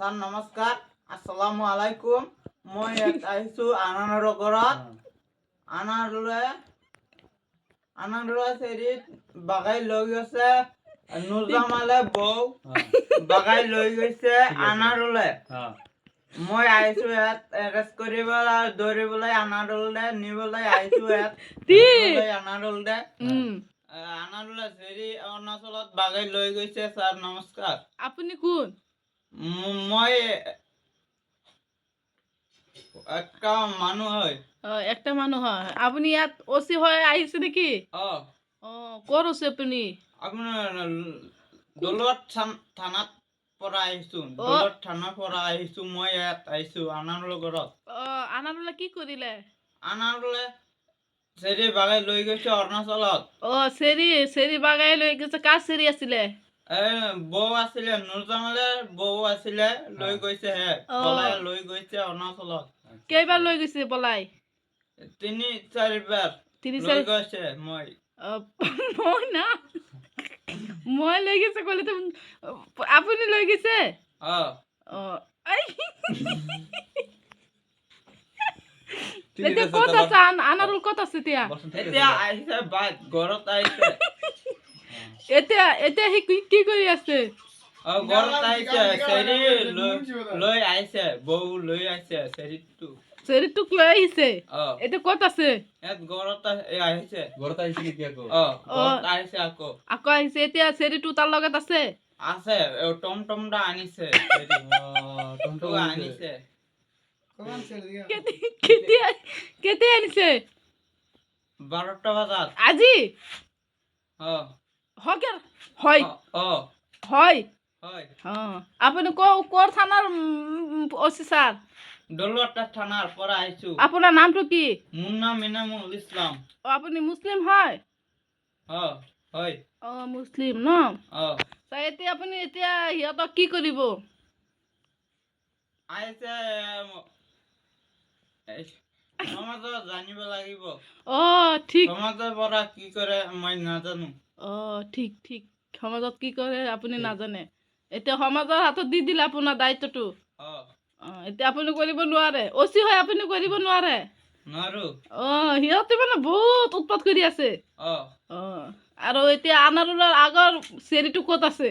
sir নমস্কাৰ আসসালামু আলাইকুম মই ইয়াত আহিছোঁ আনানৰ ঘৰত আনাৰলে চেৰিত বাগাই লৈ গৈছে নুৰজামালে বৌ বাগাই লৈ গৈছে আনাৰলে মই আহিছোঁ ইয়াত এৰেষ্ট কৰিবলৈ দৌৰিবলৈ আনাৰলে নিবলৈ আহিছোঁ ইয়াত আনাৰলে চেৰি অৰুণাচলত বাগাই লৈ গৈছে স্যাৰ নমস্কাৰ আপুনি কোন মই একটা মানুহ হয় একটা মানুহ হয় আপুনি ইয়াত ওসি হৈ আহিছে নেকি ক'ত আছে আপুনি আপোনাৰ দলত থানাত পৰা আহিছোঁ দলত থানাৰ পৰা আহিছোঁ মই ইয়াত আহিছোঁ আনাৰলে ঘৰত আনাৰলে কি কৰিলে আনাৰলে চেৰি বাগাই লৈ গৈছে অৰুণাচলত চেৰি বাগাই লৈ গৈছে কাৰ চেৰি আছিলে বৌ আছিলে নুৰজামালে বৌ আছিলে লৈ গৈছে পলাই লৈ গৈছে অৰুণাচলত কেইবাৰ লৈ গৈছে পলাই 3-4 লৈ গৈছে মই না মই লৈ গৈছে ক'লে তো আপুনি লৈ গৈছে এতিয়া ক'ত আছে আনাৰল ক'ত আছে এতিয়া আহিছে ঘৰত আহিছে এতিয়া সি কি কৰি আছে ঘৰত আহিছে চেৰি লৈ আহিছে বৌ লৈ আহিছে চেৰিটোক লৈ আহিছে এতিয়া ক'ত আছে ঘৰত আহিছে নেকি আকৌ আহিছে এতিয়া চেৰিটো তাৰ লগত আছে টমটমটা আনিছে আনিছে কেতিয়া আনিছে 12টা বজাত আজি হয় আপুনি ক'ৰ থানাৰ ওসি ছাৰ দলুৱাটা থানাৰ পৰা আহিছোঁ আপোনাৰ নামটো কি মোৰ নাম ইনামুল ইছলাম আপুনি মুছলিম হয় মুছলিম ন এতিয়া আপুনি এতিয়া সিহঁতক কি কৰিব আহিছে সমাজত জানিব লাগিব ঠিক সমাজৰ পৰা কি কৰে মই নাজানো ঠিক সমাজত কি কৰে আপুনি নাজানে এতিয়া সমাজৰ হাতত দি দিলে আপোনাৰ দায়িত্বটো এতিয়া আপুনি কৰিব নোৱাৰে ওসি হয় আপুনি কৰিব নোৱাৰে সিহঁতে মানে বহুত উৎপাত কৰি আছে আৰু এতিয়া আনাৰলৰ আগৰ চেৰিটো ক'ত আছে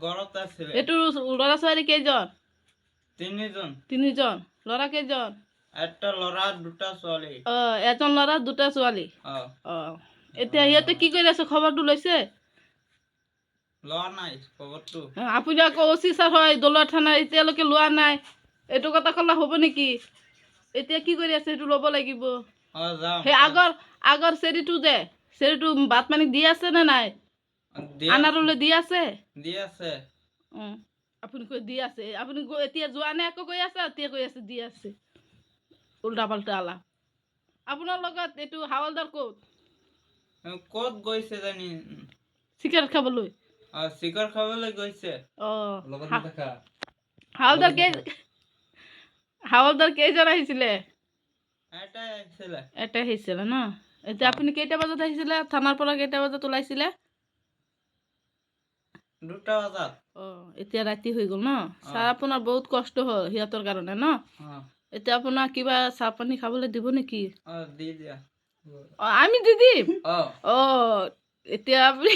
ঘৰত আছে এইটো ল'ৰা ছোৱালী কেইজন 3জন ল'ৰা কেইজন এটা ল'ৰা দুটা ছোৱালী এজন ল'ৰা দুটা ছোৱালী এতিয়া সিহঁতে কি কৰি আছে খবৰটো লৈছে লোৱা নাই খবৰটো আপুনি আকৌ ওসি ছাৰ হয় দলুৱা থানা এতিয়ালৈকে লোৱা নাই এইটো কথা ক'লে হ'ব নেকি এতিয়া কি কৰি আছে সেইটো ল'ব লাগিব সেই আগৰ চেৰিটো ভাত পানী দি আছে নে নাই আনাৰলে দি আছে আপুনি কৈ দি আছে আপুনি এতিয়া যোৱা নাই আকৌ কৈ আছে এতিয়া কৈ আছে দি আছে উল্টা পাল্টা আলা আপোনাৰ লগত এইটো হাৱালদাৰ ক'ত গৈছে জানি চিগাৰেট খাবলৈ গৈছে হাৱালদাৰ কেইজন আহিছিলে এটাই আহিছিলে ন এতিয়া আপুনি কেইটা বজাত আহিছিলে থানাৰ পৰা কেইটা বজাত ওলাইছিলে 2টা বজাত এতিয়া ৰাতি হৈ গ'ল ন ছাৰ আপোনাৰ বহুত কষ্ট হ'ল সিহঁতৰ কাৰণে ন এতিয়া আপোনাক কিবা চাহ পানী খাবলৈ দিব নেকি দি দিয়া আমি দি দিম এতিয়া আপুনি